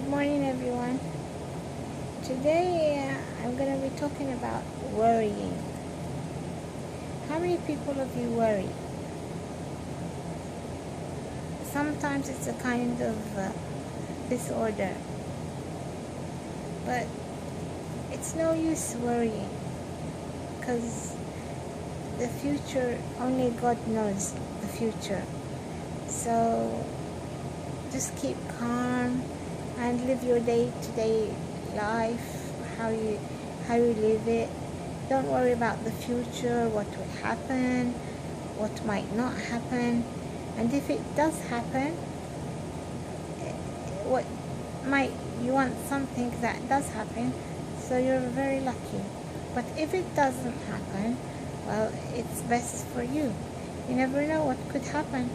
Good morning, everyone. Today I'm going to be talking about worrying. How many people of you worry? Sometimes it's a kind of disorder, but it's no use worrying because the future, only God knows the future. So just keep calm and live your day-to-day life, how you live it. Don't worry about the future, what will happen, what might not happen. And if it does happen, what might you want something that does happen, so you're very lucky. But if it doesn't happen, well, it's best for you. You never know what could happen.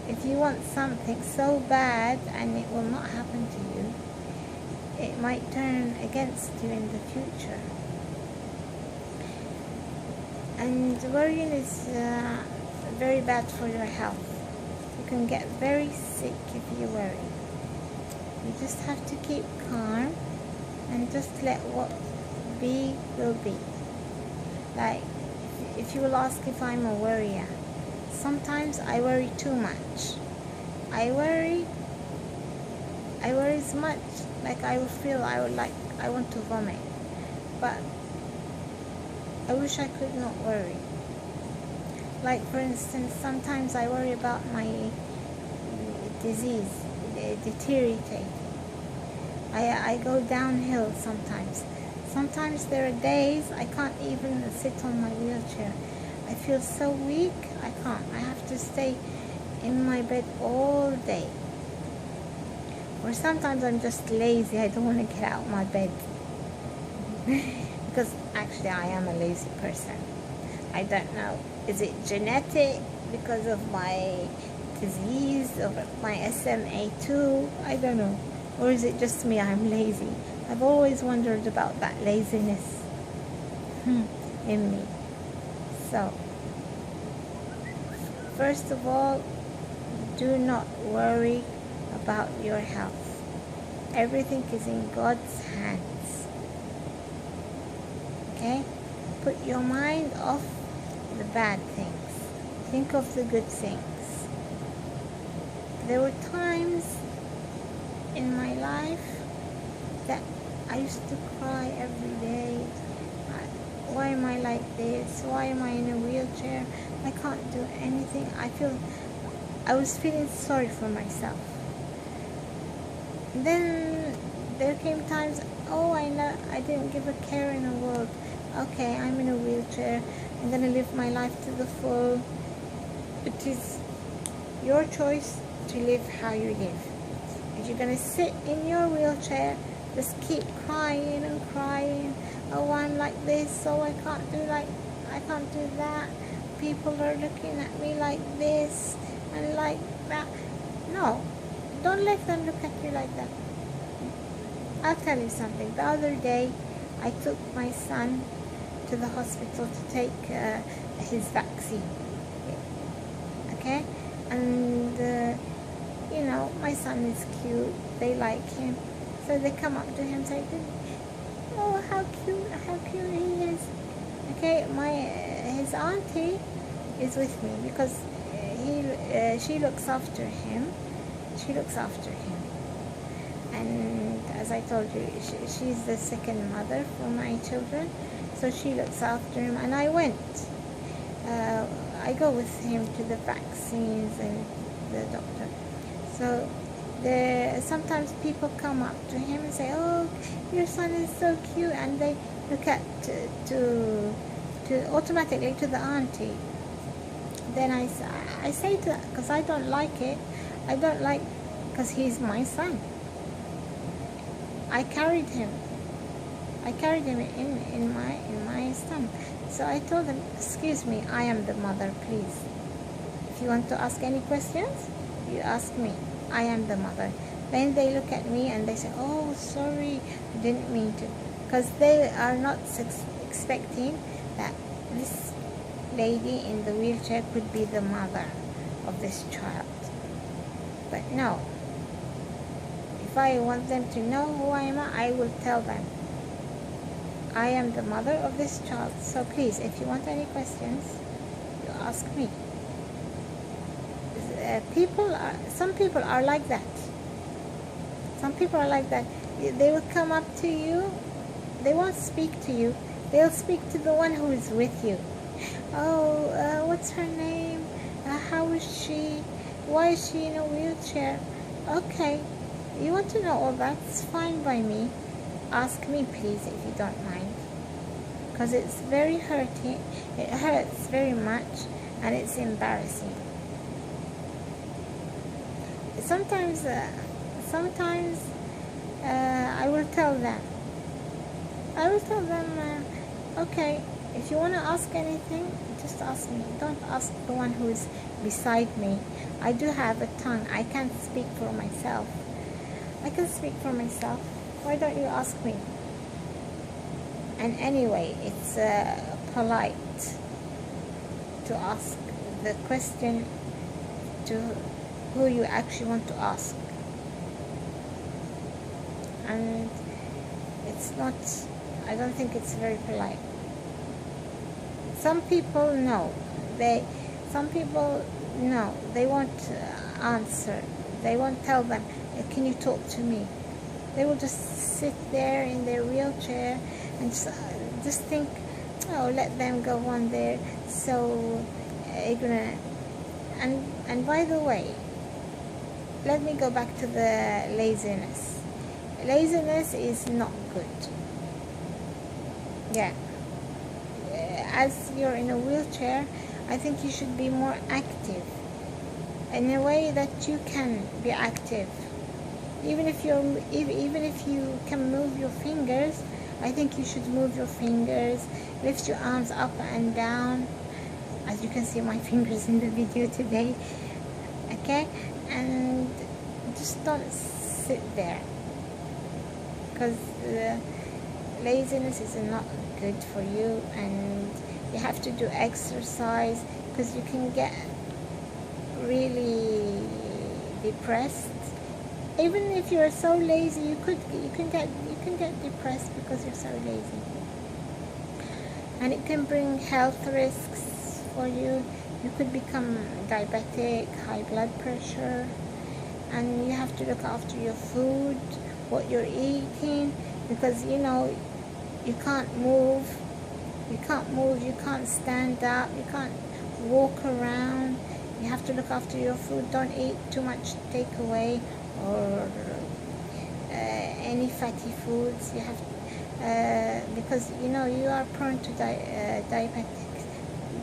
If you want something so bad and it will not happen to you, it might turn against you in the future. And worrying is very bad for your health. You can get very sick if you worry. You just have to keep calm and just let what be will be. Like, if you will ask if I'm a worrier, sometimes I worry too much. I worry so much, like I will feel I want to vomit. But I wish I could not worry. Like, for instance, sometimes I worry about my disease deteriorating. I go downhill sometimes. Sometimes there are days I can't even sit on my wheelchair. I feel so weak, I can't. I have to stay in my bed all day. Or sometimes I'm just lazy, I don't want to get out of my bed. Because actually I am a lazy person. I don't know. Is it genetic because of my disease, of my SMA2? I don't know. Or is it just me, I'm lazy? I've always wondered about that laziness in me. So, first of all, do not worry about your health. Everything is in God's hands. Okay? Put your mind off the bad things. Think of the good things. There were times in my life that I used to cry every day. Why am I like this? Why am I in a wheelchair? I can't do anything. I was feeling sorry for myself. Then there came times, I know I didn't give a care in the world. Okay, I'm in a wheelchair. I'm going to live my life to the full. It is your choice to live how you live. If you're going to sit in your wheelchair, just keep crying and crying. Oh, I'm like this. Oh, I can't do that. People are looking at me like this and like that. No, don't let them look at you like that. I'll tell you something. The other day, I took my son to the hospital to take his vaccine. Okay? And, my son is cute. They like him. So they come up to him and say, oh, how cute he is. Okay, his auntie is with me because she looks after him. And as I told you, she's the second mother for my children. So she looks after him. And I went. I go with him to the vaccines and the doctor. So sometimes people come up to him and say, oh, your son is so cute. And they look at to automatically to the auntie. Then I say to that, because I don't like it. I don't like, because he's my son. I carried him in my stomach. So I told them, excuse me, I am the mother, please. If you want to ask any questions, you ask me. I am the mother. Then they look at me and they say, oh, sorry, I didn't mean to. Because they are not expecting that this lady in the wheelchair could be the mother of this child. But no, if if I want them to know who I am, I will tell them. I am the mother of this child. So please, if you want any questions, you ask me. Some people are like that. Some people are like that. They will come up to you. They won't speak to you. They'll speak to the one who is with you. Oh, what's her name? How is she? Why is she in a wheelchair? Okay, you want to know all that? It's fine by me. Ask me, please, if you don't mind. Because it's very hurting. It hurts very much, and it's embarrassing. Sometimes I will tell them. Okay, if you want to ask anything, just ask me. Don't ask the one who is beside me. I do have a tongue. I can't speak for myself. I can speak for myself. Why don't you ask me? And anyway, it's polite to ask the question to who you actually want to ask. And it's not, I don't think it's very polite. Some people know. They won't answer. They won't tell them, can you talk to me? They will just sit there in their wheelchair and just think, oh, let them go on there, so ignorant. And by the way, let me go back to the laziness. Laziness is not good. Yeah. As you're in a wheelchair, I think you should be more active in a way that you can be active. Even if you can move your fingers, I think you should move your fingers, lift your arms up and down, as you can see my fingers in the video today. Okay, and just don't sit there, because laziness is not good for you, and you have to do exercise, because you can get really depressed. Even if you're so lazy, you can get depressed because you're so lazy, and it can bring health risks for you. You could become diabetic, high blood pressure, and you have to look after your food, what you're eating, because you can't move, you can't stand up, you can't walk around. You have to look after your food. Don't eat too much takeaway or any fatty foods. You have because you are prone to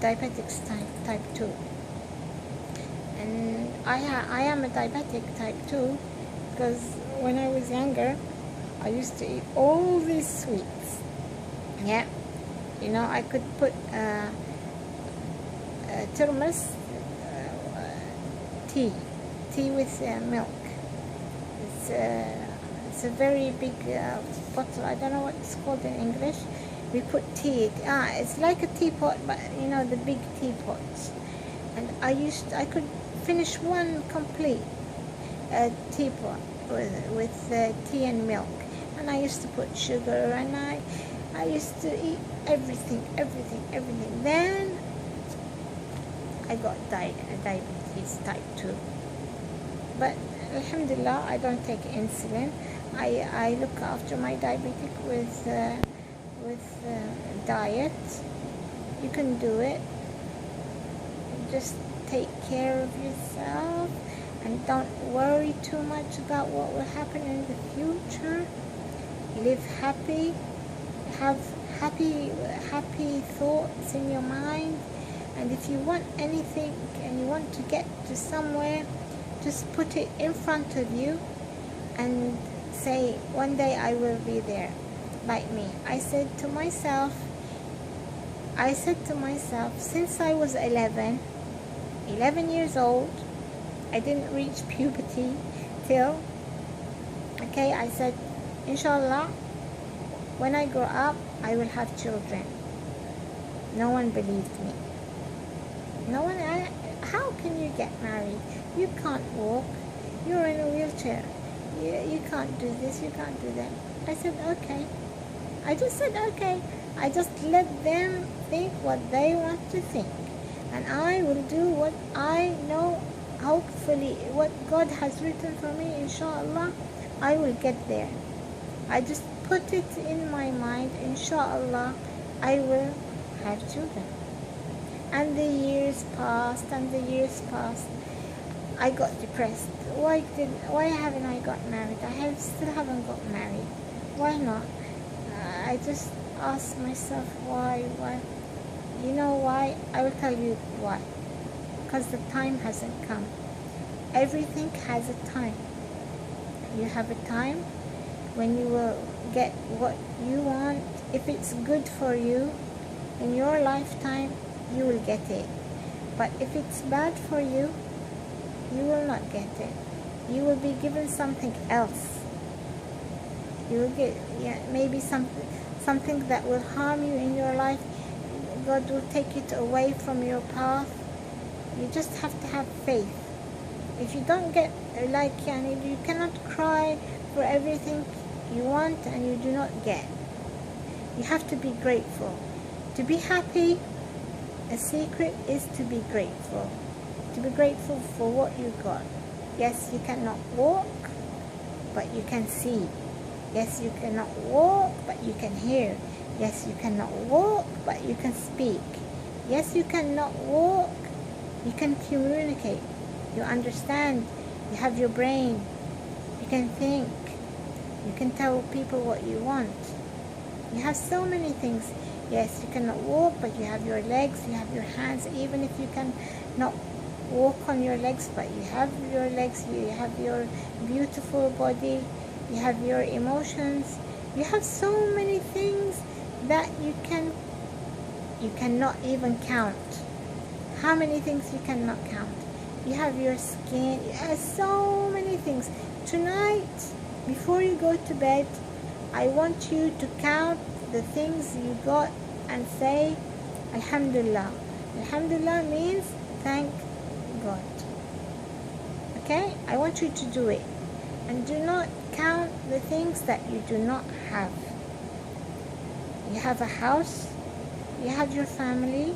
diabetics type 2, and I am a diabetic type 2, because when I was younger I used to eat all these sweets. Yeah, I could put thermos tea with milk. It's a very big bottle. I don't know what it's called in English. We put tea. It's like a teapot, but the big teapots. And I could finish one complete teapot with tea and milk. And I used to put sugar, and I used to eat everything. Then I got diabetes type 2. But alhamdulillah, I don't take insulin. I look after my diabetic with diet. You can do it. Just take care of yourself and don't worry too much about what will happen in the future. Live happy. Have happy thoughts in your mind. And if you want anything and you want to get to somewhere, just put it in front of you and say, one day I will be there. Like me, I said to myself, since I was 11 years old, I didn't reach puberty till, okay, I said, inshallah, when I grow up, I will have children. No one believed me. How can you get married? You can't walk. You're in a wheelchair. you can't do this, you can't do that. I said, okay. I just said, okay. I just let them think what they want to think. And I will do what I know, hopefully, what God has written for me, inshallah, I will get there. I just put it in my mind, inshallah, I will have children. And the years passed, and the years passed. I got depressed. Why haven't I got married? Still haven't got married. Why not? I just asked myself why. You know why? I will tell you why. Because the time hasn't come. Everything has a time. You have a time when you will get what you want. If it's good for you in your lifetime, you will get it. But if it's bad for you, you will not get it. You will be given something else. You will get maybe something that will harm you in your life. God will take it away from your path. You just have to have faith. If you don't get, you cannot cry for everything you want and you do not get. You have to be grateful. To be happy, a secret is to be grateful. To be grateful for what you got. Yes, you cannot walk, but you can see. Yes, you cannot walk, but you can hear. Yes, you cannot walk, but you can speak. Yes, you cannot walk, you can communicate. You understand. You have your brain. You can think. You can tell people what you want. You have so many things. Yes, you cannot walk, but you have your legs, you have your hands. Even if you cannot walk on your legs, but you have your legs, you have your beautiful body, you have your emotions. You have so many things that you cannot even count. How many things you cannot count? You have your skin. You have so many things. Tonight, before you go to bed, I want you to count the things you got and say, Alhamdulillah. Alhamdulillah means thank God. Okay? I want you to do it. And do not count the things that you do not have. You have a house. You have your family.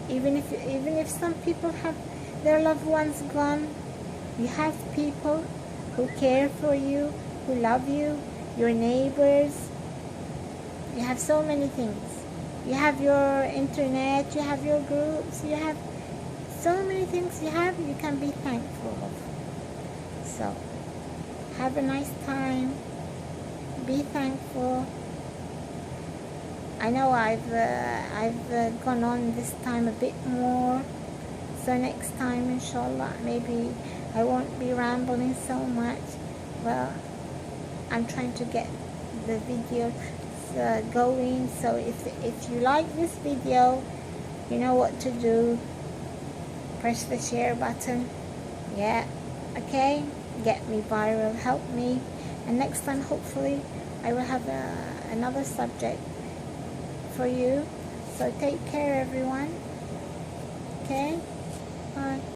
Even if some people have their loved ones gone, you have people who care for you, who love you, your neighbors. You have so many things. You have your internet, you have your groups, you have so many things you can be thankful of. So, have a nice time. Be thankful. I know I've gone on this time a bit more. So next time, inshallah, maybe I won't be rambling so much. Well, I'm trying to get the video going. So if you like this video, you know what to do. Press the share button. Yeah, okay. Get me viral. Help me. And next time, hopefully, I will have another subject for you. So take care, everyone. Okay. Bye.